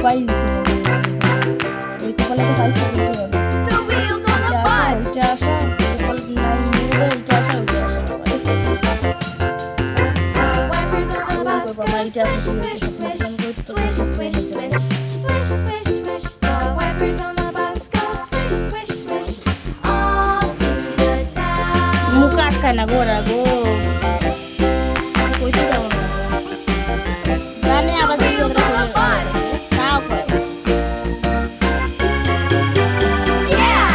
পাই দিছি এই কপালে তো পাইছি The wheels on the bus. এটা আসা কপাল লাইন নিয়ে এটা আসা ওইটা আসা The wipers on the bus go বাবা এটা swish, swish, swish, swish, swish, swish, swish, swish, swish. The wipers on the bus go swish, swish, swish, all through the town. মুখ আটকায় না গোরা গো কইতে যাও না জানি আবার The wheels on the bus. তাও কয় Yeah.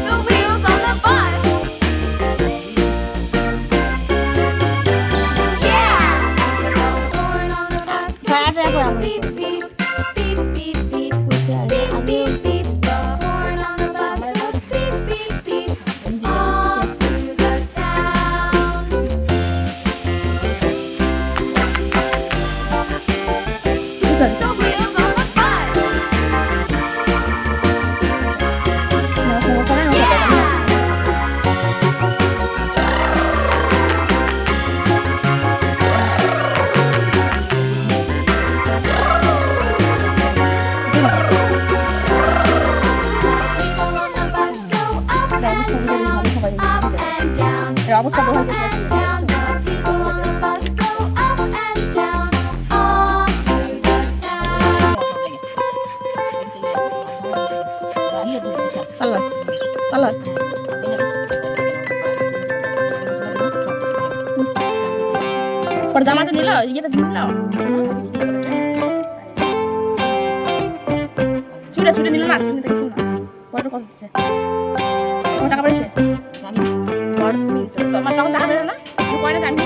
The wheels on the bus. Yeah. The horn on the bus goes beep, beep, beep, beep, beep, beep, beep, beep. The horn on the bus goes beep, beep, beep, all through the town. The wheels on the bus. People on the bus go up and down, up and down, অবস্থা up বলতে and down. The people on the bus go up and down, all through the town. পাল্লা পাল্লা পর জামাতে নিল ইয়েটা নিল ছুটে ছুটে নিল না ছুটে দেখছি না কত কত দিছে কত টাকা পড়েছে জানি বড় নিছে তোমার তখন দেখা যাবে না কয়টা জানি